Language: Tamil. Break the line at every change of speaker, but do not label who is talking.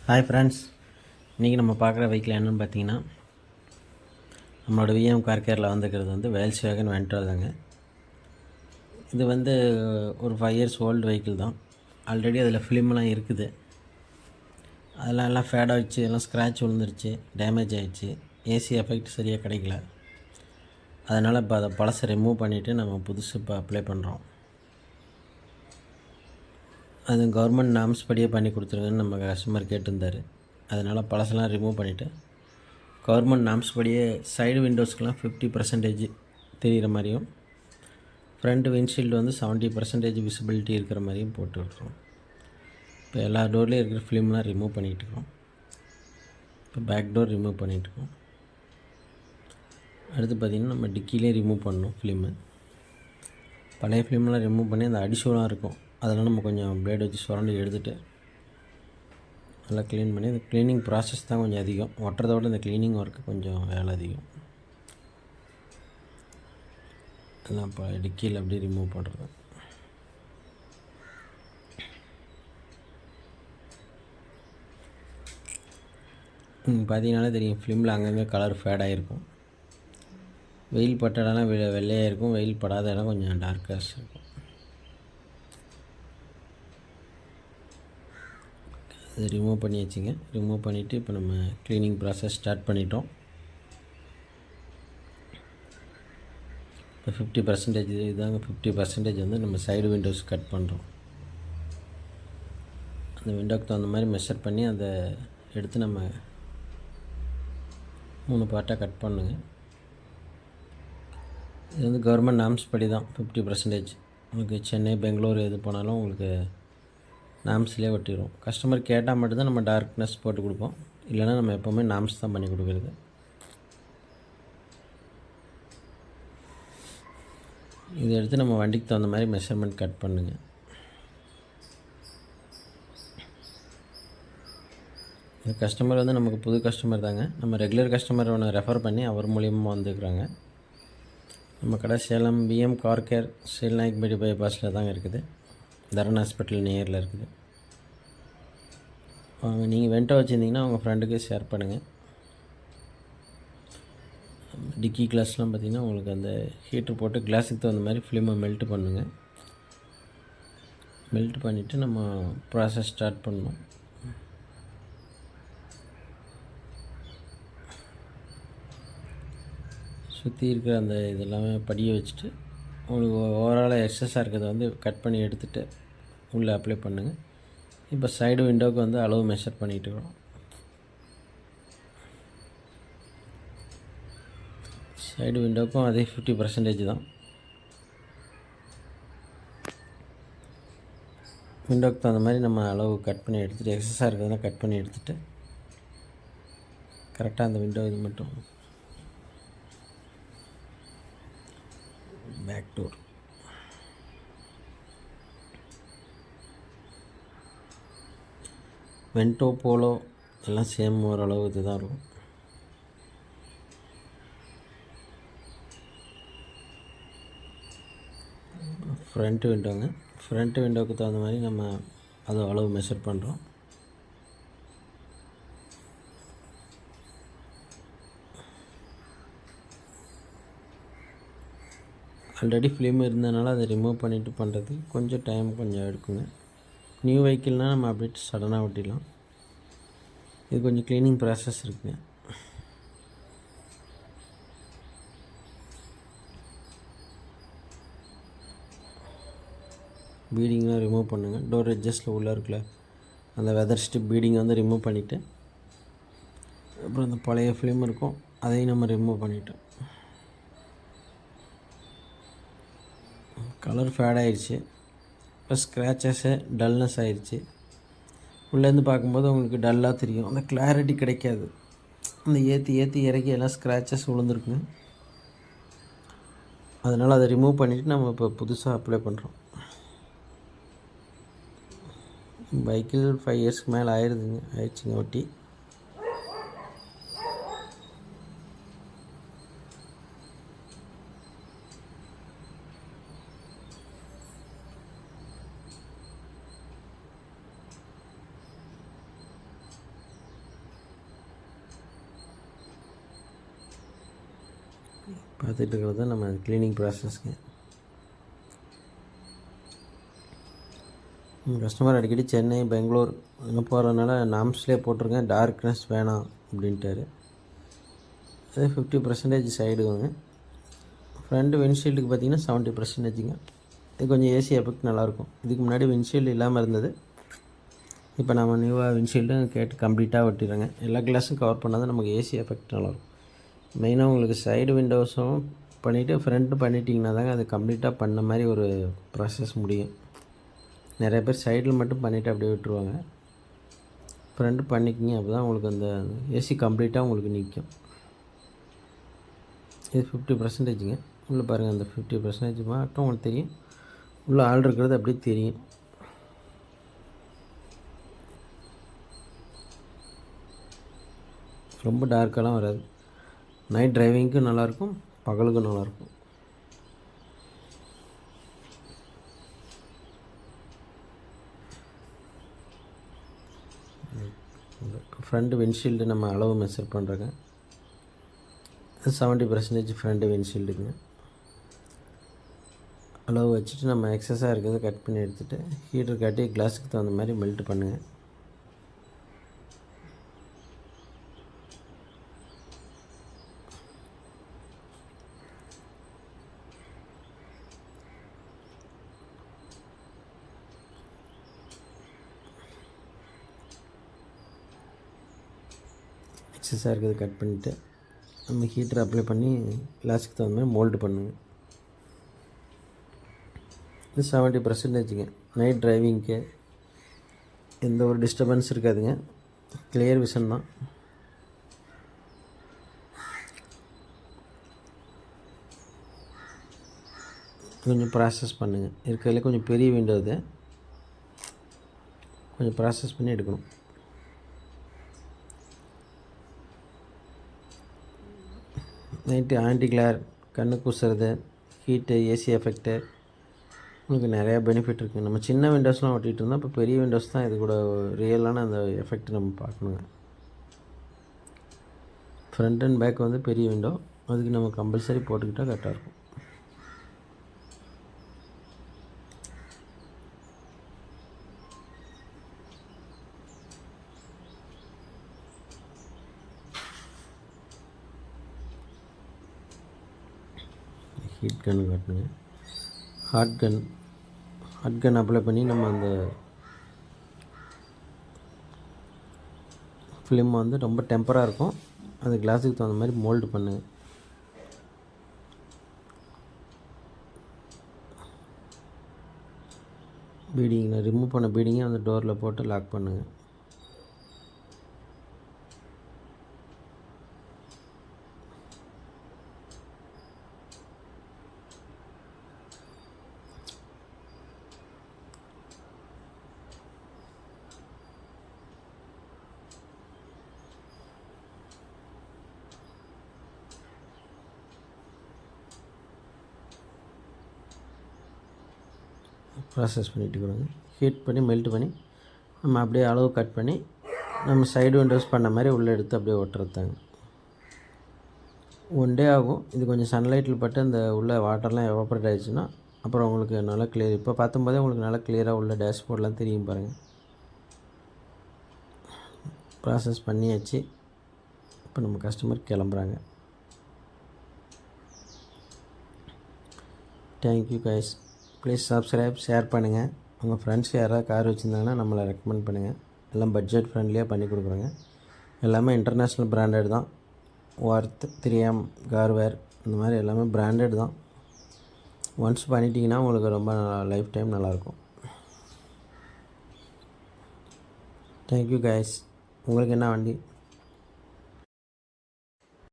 ஹாய் ஃப்ரெண்ட்ஸ், இன்றைக்கி நம்ம பார்க்குற வெஹிக்கிள் என்னென்னு பார்த்தீங்கன்னா, நம்மளோட விஎம் கார் கேரில் வந்துக்கிறது வந்து வேல்ஸ்வேகன் வென்ட்ரா தாங்க. இது வந்து ஒரு 5 இயர்ஸ் ஓல்டு வெஹிக்கிள் தான். ஆல்ரெடி அதில் ஃபிலிம்லாம் இருக்குது. அதெல்லாம் எல்லாம் ஃபேட் ஆகிடுச்சு, எல்லாம் ஸ்க்ராட்ச் விழுந்துருச்சு, டேமேஜ் ஆகிடுச்சு, ஏசி எஃபெக்ட் சரியாக கிடைக்கல. அதனால் இப்போ அதை பழசை ரிமூவ் பண்ணிவிட்டு நம்ம புதுசு இப்போ அப்ளை பண்ணுறோம். அது கவர்மெண்ட் நார்ம்ஸ் படியே பண்ணி கொடுத்துருங்கன்னு நம்ம கஸ்டமர் கேட்டிருந்தார். அதனால் பழசெல்லாம் ரிமூவ் பண்ணிவிட்டு கவர்மெண்ட் நார்ம்ஸ் படியே சைடு விண்டோஸ்க்கெலாம் 50% தெரிகிற மாதிரியும், ஃப்ரண்ட் விண்ட்ஷீல்டு வந்து 70% விசிபிலிட்டி இருக்கிற மாதிரியும் போட்டு விட்ருவோம். இப்போ எல்லா டோர்லேயும் இருக்கிற ஃபிலிம்லாம் ரிமூவ் பண்ணிகிட்ருக்கோம். இப்போ பேக் டோர் ரிமூவ் பண்ணிகிட்ருக்கோம். அடுத்து பார்த்திங்கன்னா நம்ம டிக்கிலே ரிமூவ் பண்ணணும் ஃபிலிமு. பழைய ஃபிலிம்லாம் ரிமூவ் பண்ணி அந்த அடிஷூலாம் இருக்கும், அதெல்லாம் நம்ம கொஞ்சம் பிளேட் வச்சு சுரண்டி எடுத்துகிட்டு நல்லா க்ளீன் பண்ணி, இந்த க்ளீனிங் ப்ராசஸ் தான் கொஞ்சம் அதிகம். ஒட்டுறத விட இந்த க்ளீனிங் ஒர்க்கு கொஞ்சம் வேலை அதிகம். எல்லாம் இப்போ டிக்கியில் அப்படியே ரிமூவ் பண்ணுறது. பார்த்தீங்கன்னாலே தெரியும், ஃபிலிமில் அங்கங்கே கலர் ஃபேட் ஆகிருக்கும். வெயில் பட்ட இடம்லாம் வெள்ளையாக இருக்கும், வெயில் படாத இடம் கொஞ்சம் டார்க்காக இருக்கும். அது ரிமூவ் பண்ணி வச்சுங்க. ரிமூவ் பண்ணிவிட்டு இப்போ நம்ம க்ளீனிங் ப்ராசஸ் ஸ்டார்ட் பண்ணிட்டோம். இப்போ 50% இதாங்க, 50% வந்து நம்ம சைடு விண்டோஸ் கட் பண்ணுறோம். அந்த விண்டோக்கு தகுந்த மாதிரி மெஷர் பண்ணி அதை எடுத்து நம்ம 3 பார்ட்டாக கட் பண்ணுங்க. இது வந்து கவர்மெண்ட் நார்ம்ஸ் படி தான் 50%. உங்களுக்கு சென்னை, பெங்களூர் எது போனாலும் உங்களுக்கு நாம்ஸ்லேயே ஒட்டிடுவோம். கஸ்டமர் கேட்டால் மட்டும்தான் நம்ம டார்க்னஸ் போட்டு கொடுப்போம், இல்லைனா நம்ம எப்போவுமே நாம்ஸ் தான் பண்ணி கொடுக்குறது. இதை எடுத்து நம்ம வண்டிக்கு தகுந்த மாதிரி மெஷர்மெண்ட் கட் பண்ணுங்க. இந்த கஸ்டமர் வந்து நமக்கு புது கஸ்டமர் தாங்க. நம்ம ரெகுலர் கஸ்டமர் ஒன்று ரெஃபர் பண்ணி அவர் மூலியமாக வந்துக்கிறாங்க. நம்ம கடை சேலம் விஎம் கார் கேர் ஸ்ரீநாயக்பேட்டை பைபாஸில் தாங்க இருக்குது. தரண் ஹாஸ்பிட்டல் நியரில் இருக்குது. நீங்கள் வென்ட்டோ வச்சுருந்தீங்கன்னா உங்கள் ஃப்ரெண்டுக்கு ஷேர் பண்ணுங்கள். டிக்கி கிளாஸ்லாம் பார்த்திங்கன்னா உங்களுக்கு அந்த ஹீட்ரு போட்டு கிளாஸுக்கு தகுந்த மாதிரி ஃபிலிமை மெல்ட் பண்ணுங்கள். மெல்ட் பண்ணிவிட்டு நம்ம ப்ராசஸ் ஸ்டார்ட் பண்ணணும். சுற்றி இருக்கிற அந்த இதெல்லாமே படிய வச்சுட்டு உங்களுக்கு ஓவராலாக எக்ஸஸாக இருக்கிறத வந்து கட் பண்ணி எடுத்துகிட்டு உள்ளே அப்ளை பண்ணுங்கள். இப்போ சைடு விண்டோவுக்கு வந்து அளவு மெஷர் பண்ணிகிட்டு இருக்கிறோம். சைடு விண்டோவுக்கும் அதே 50% தான். விண்டோவுக்கு தகுந்த மாதிரி நம்ம அளவு கட் பண்ணி எடுத்துகிட்டு, எக்ஸஸாக இருக்கிறதெல்லாம் கட் பண்ணி எடுத்துகிட்டு கரெக்டாக அந்த விண்டோ இது மட்டும் பேக் டோர். வென்ட்டோ, போலோ எல்லாம் சேம் ஓரளவு இது தான் இருக்கும். ஃப்ரண்ட்டு விண்டோங்க. ஃப்ரண்ட்டு விண்டோவுக்கு தகுந்த மாதிரி நம்ம அது அளவு மெஷர் பண்ணுறோம். ஆல்ரெடி ஃபிலிம் இருந்ததுனால அதை ரிமூவ் பண்ணிவிட்டு பண்ணுறதுக்கு கொஞ்சம் டைம் எடுக்குங்க. நியூ வெஹிக்கிள்னால் நம்ம அப்படியே சடனாக ஒட்டிடலாம். இது கொஞ்சம் க்ளீனிங் ப்ராசஸ் இருக்குங்க. பீடிங்லாம் ரிமூவ் பண்ணுங்கள். டோர் எட்ஜஸ்ட்டில் உள்ளே இருக்குல்ல அந்த வெதர் ஸ்ட்ரிப் பீடிங்கை வந்து ரிமூவ் பண்ணிவிட்டு, அப்புறம் அந்த பழைய ஃபிலிம் இருக்கும் அதையும் நம்ம ரிமூவ் பண்ணிவிட்டோம். கலர் ஃபேட் ஆகிடுச்சு. இப்போ ஸ்க்ராச்சஸ்ஸு டல்னஸ் ஆகிடுச்சு. உள்ளேருந்து பார்க்கும்போது உங்களுக்கு டல்லாக தெரியும், அந்த கிளாரிட்டி கிடைக்காது. அந்த ஏற்றி இறக்கி எல்லாம் ஸ்க்ராச்சஸ் விழுந்துருக்குங்க. அதனால் அதை ரிமூவ் பண்ணிவிட்டு நம்ம இப்போ புதுசாக அப்ளை பண்ணுறோம். பைக்கில் 5 இயர்ஸ்க்கு மேலே ஆயிடுச்சுங்க ஒட்டி. பார்த்துட்டு இருக்கிறது தான் நம்ம க்ளீனிங் ப்ராசஸ்க்கு. கஸ்டமர் அடிக்கடி சென்னை, பெங்களூர் அங்கே போகிறதுனால நாம்ஸ்லேயே போட்டிருக்கேன் டார்க்னஸ் வேணாம் அப்படின்ட்டாரு. அது 50% சைடுங்க. ஃப்ரண்ட் விண்ட்ஷீல்டுக்கு பார்த்திங்கன்னா 70%ங்க. இது கொஞ்சம் ஏசி எஃபெக்ட் நல்லாயிருக்கும். இதுக்கு முன்னாடி விண்ட்ஷீல்டு இல்லாமல் இருந்தது. இப்போ நம்ம நியூவாக விண்ட்ஷீல்டும் கேட்டு கம்ப்ளீட்டாக ஒட்டிடுறேங்க. எல்லா கிளாஸும் கவர் பண்ணால் தான் நமக்கு ஏசி எஃபெக்ட் நல்லாயிருக்கும். மெயினாக உங்களுக்கு சைடு விண்டோஸும் பண்ணிவிட்டு ஃப்ரண்ட்டு பண்ணிட்டீங்கன்னா தாங்க அது கம்ப்ளீட்டாக பண்ண மாதிரி ஒரு ப்ராசஸ் முடியும். நிறைய பேர் சைடில் மட்டும் பண்ணிவிட்டு அப்படியே விட்டுருவாங்க. ஃப்ரண்ட்டு பண்ணிக்கிங்க, அப்போ தான் உங்களுக்கு அந்த ஏசி கம்ப்ளீட்டாக உங்களுக்கு நிற்கும். இது 50%ங்க. உள்ளே பாருங்கள், அந்த 50% மட்டும் உங்களுக்கு தெரியும். உள்ளே ஆள் இருக்கிறது அப்படியே தெரியும். ரொம்ப டார்க்கெல்லாம் வராது. நைட் டிரைவிங்க்கும் நல்லாயிருக்கும், பகலுக்கும் நல்லாயிருக்கும். ஃப்ரண்ட் விண்ட்ஷீல்டு நம்ம அளவு மெஷர் பண்ணுறோங்க. 70% ஃப்ரண்ட் விண்ட்ஷீல்டுங்க. அளவு வச்சுட்டு நம்ம எக்ஸஸாக இருக்கிறத கட் பண்ணி எடுத்துகிட்டு ஹீட்டர் காட்டி கிளாஸுக்கு தகுந்த மாதிரி மெல்ட் பண்ணுங்கள். எக்ஸஸாக இருக்கிறது கட் பண்ணிவிட்டு நம்ம ஹீட்டர் அப்ளை பண்ணி கிளாஸுக்கு தகுந்த மாதிரி மோல்டு பண்ணுங்கள். இது 70%ங்க. நைட் டிரைவிங்க்கு எந்த ஒரு டிஸ்டர்பன்ஸ் இருக்காதுங்க. கிளியர் விஷன் தான். கொஞ்சம் ப்ராசஸ் பண்ணுங்கள். இருக்கிறதுல கொஞ்சம் பெரிய விண்டோ இது, கொஞ்சம் ப்ராசஸ் பண்ணி எடுக்கணும். நைட்டு ஆன்டி கிளேர், கண்ணு கூசுறது, ஹீட்டு, ஏசி எஃபெக்ட்டு, உங்களுக்கு நிறையா பெனிஃபிட் இருக்குது. நம்ம சின்ன விண்டோஸ்லாம் ஒட்டிகிட்டு இருந்தோம். இப்போ பெரிய விண்டோஸ் தான் இது கூட ரியலான அந்த எஃபெக்ட் நம்ம பார்க்கணுங்க. ஃப்ரண்ட் அண்ட் பேக் வந்து பெரிய விண்டோ, அதுக்கு நம்ம கம்பல்சரி போட்டுக்கிட்டால் கரெக்டாக இருக்கும். ஹீட் கன் காட்டணுங்க. ஹாட் கன் அப்ளை பண்ணி நம்ம அந்த ஃபிலிம் வந்து ரொம்ப டெம்பராக இருக்கும், அந்த கிளாஸுக்கு தகுந்த மாதிரி மோல்டு பண்ணுங்க. பீடிங்கில் ரிமூவ் பண்ண பீடிங்கை அந்த டோரில் போட்டு லாக் பண்ணுங்கள். ப்ராசஸ் பண்ணிட்டு கொடுங்க. ஹீட் பண்ணி மெல்ட் பண்ணி நம்ம அப்படியே அளவு கட் பண்ணி நம்ம சைடு விண்டோஸ் பண்ண மாதிரி உள்ளே எடுத்து அப்படியே ஒட்டுறது தாங்க. 1 டே ஆகும். இது கொஞ்சம் சன்லைட்டில் பட்டு அந்த உள்ள வாட்டர்லாம் எவாப்ரேட் ஆகிடுச்சுன்னா அப்புறம் உங்களுக்கு நல்லா கிளியர். இப்போ பார்த்தும்போதே உங்களுக்கு நல்லா கிளியராக உள்ள டேஷ்போர்ட்லாம் தெரியும் பாருங்கள். ப்ராசஸ் பண்ணியாச்சு. இப்போ நம்ம கஸ்டமர் கிளம்புறாங்க. Thank you guys. Please subscribe, share பண்ணுங்கள். உங்கள் ஃப்ரெண்ட்ஸ் யாராவது கார் வச்சுருந்தாங்கன்னா நம்மளை ரெக்கமெண்ட் பண்ணுங்கள். எல்லாம் பட்ஜெட் ஃப்ரெண்ட்லியாக பண்ணி கொடுக்குறோங்க. எல்லாமே இன்டர்நேஷ்னல் பிராண்டட் தான். ஒர்த், 3M, கார்வேர், இந்த மாதிரி எல்லாமே பிராண்டட் தான். ஒன்ஸ் பண்ணிட்டீங்கன்னா உங்களுக்கு ரொம்ப லைஃப் டைம் நல்லாயிருக்கும். Thank you guys. உங்களுக்கு என்ன வண்டி?